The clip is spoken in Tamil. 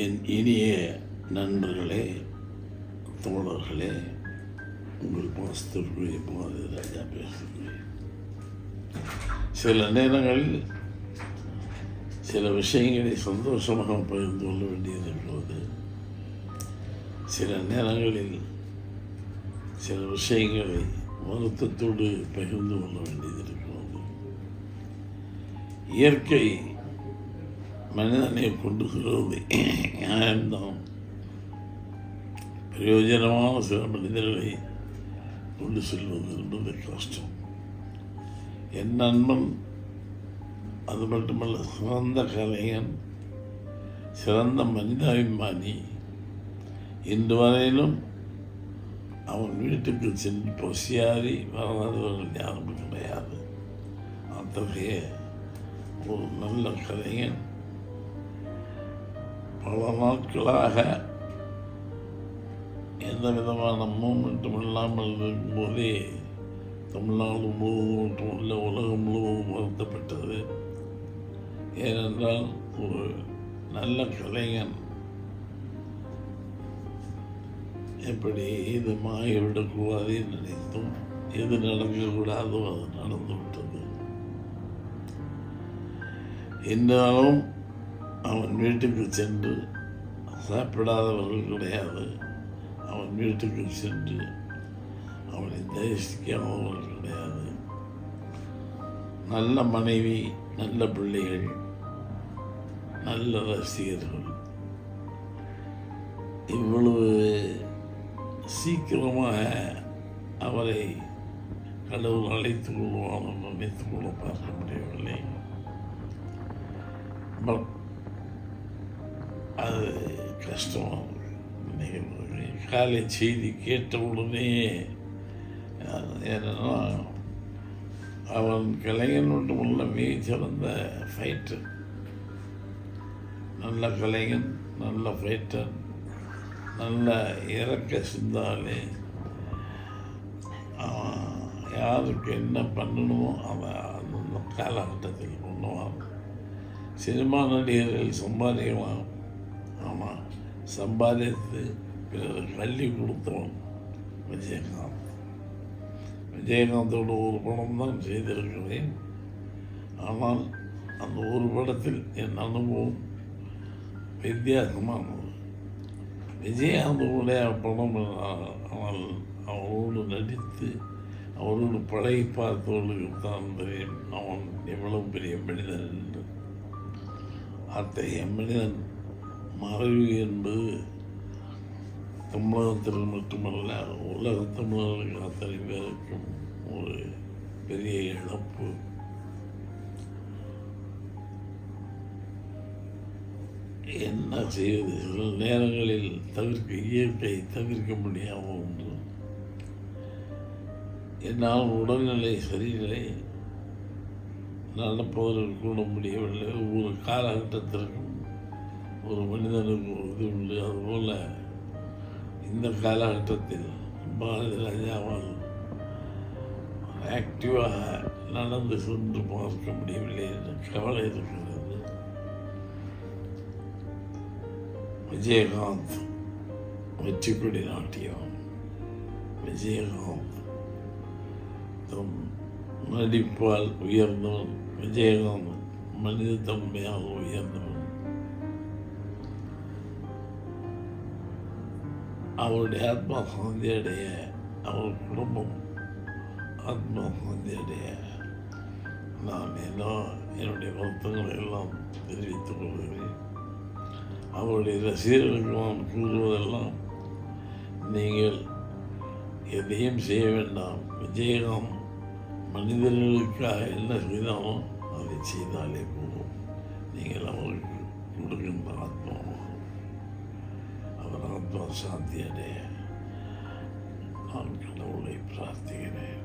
என் இனிய நண்பர்களே, தோழர்களே, உங்கள் பாஸ்தருக்குரிய பாரதி ராஜா பேசுகிறேன். சில நேரங்களில் சில விஷயங்களை சந்தோஷமாக பகிர்ந்து கொள்ள வேண்டியிருக்கிறது. சில நேரங்களில் சில விஷயங்களை வருத்தத்தோடு பகிர்ந்து கொள்ள வேண்டியதிருக்கிறது. இயற்கை மனிதனை கொண்டு செல்வது நியாயம்தான். பிரயோஜனமான சில மனிதர்களை கொண்டு செல்வது என்பது கஷ்டம். என் நண்பன், அது மட்டுமல்ல, சிறந்த கலைஞன், சிறந்த மனிதாபிமானி, இன்று வரையிலும் அவன் வீட்டுக்கு சென்று பசியாரி வராதவர்கள் யாரும் கிடையாது. அத்தகைய ஒரு நல்ல கலைஞன் பல நாட்களாக எந்த விதமான மூமெண்ட்டும் இல்லாமல் இருக்கும்போதே தமிழ்நாடு முழுவதும் மட்டுமல்ல உலகம் முழுவதும் வருத்தப்பட்டது. ஏனென்றால் ஒரு நல்ல கலைஞன் எப்படி இது மாறிவிடக்கூடாது நினைத்தும் எது நடக்கக்கூடாதோ அது நடந்துவிட்டது. என்றாலும் அவன் வீட்டுக்கு சென்று சாப்பிடாதவர்கள் கிடையாது. அவன் வீட்டுக்கு சென்று அவனை தரிசிக்காதவர்கள் கிடையாது. நல்ல மனைவி, நல்ல பிள்ளைகள், நல்ல ரசிகர்கள். இவ்வளவு சீக்கிரமாக அவரை கடவுள் அழைத்துக் கொள்வான் நினைத்துக் கொள்ள பார்க்க முடியவில்லை. அது கஷ்டமாக நிகழ்வு. காலை செய்தி கேட்டவுடனே, ஏன்னா அவன் கலைஞன் மட்டுமல்ல, மிக சிறந்த ஃபைட்டர், நல்ல கலைஞன், நல்ல ஃபைட்டர், நல்ல இறக்க சிந்தாலே. யாருக்கு என்ன பண்ணணுமோ அவன் அந்த காலகட்டத்தில் பண்ணுவான். சினிமா நடிகர்கள் சம்பாதிக்கலாம், ஆனால் சம்பாதித்து பிறர் கல்வி கொடுத்தவன் விஜயகாந்த். விஜயகாந்தோட ஒரு படம் தான் செய்திருக்கிறேன். ஆனால் அந்த ஒரு படத்தில் என் அனுபவம் வித்தியாசமானது. விஜயகாந்தோடைய படம், ஆனால் அவரோடு நடித்து அவரோடு பழகி பார்த்தவர்களுக்கு தான் தெரியும் அவன் எவ்வளவு பெரிய மனிதன் என்று. அத்தகைய மனிதன் மறைவு என்பது தமிழகத்திற்கு மட்டுமல்ல, உலக தமிழர்களுக்கு அத்தனை பேருக்கும் ஒரு பெரிய இழப்பு. என்ன செய்வது? சில நேரங்களில் இயற்கை தவிர்க்க முடியாமல் ஒன்று. என்னால் உடல்நிலை சரியில்லை, நடப்பவர்கள் கூட முடியவில்லை. ஒவ்வொரு காலகட்டத்திற்கும் ஒரு மனிதனுக்கு ஒரு இது உண்டு. அதுபோல் இந்த காலகட்டத்தில் பாரதி ராஜாவால் ஆக்டிவாக நடந்து சென்று பார்க்க முடியவில்லை என்ற கவலை இருக்கிறது. விஜயகாந்த் வெற்றிக்கொடி நாட்டியம். விஜயகாந்த் தம் நடிப்பால் உயர்ந்தவன். விஜயகாந்த் மனித தன்மையாக உயர்ந்தவன். அவருடைய ஆத்மா சாந்தி அடைய, அவர் குடும்பம் ஆத்மா சாந்தி அடைய நான் என்னுடைய வருத்தங்களை எல்லாம் தெரிவித்துக் கொள்கிறேன். அவருடைய ரசிகர்களுக்கு நான் கூறுவதெல்லாம், நீங்கள் எதையும் செய்ய வேண்டாம். விஜயகாந்த் மனிதர்களுக்காக என்ன செய்தாலோ அதை செய்தாலே போதும். நீங்கள் அவருக்கு கொடுக்கின்ற ஆத்மாவாகும். அவர் ஆத்மா சாந்தி அடைய நான் கடவுளை பிரார்த்திக்கிறேன்.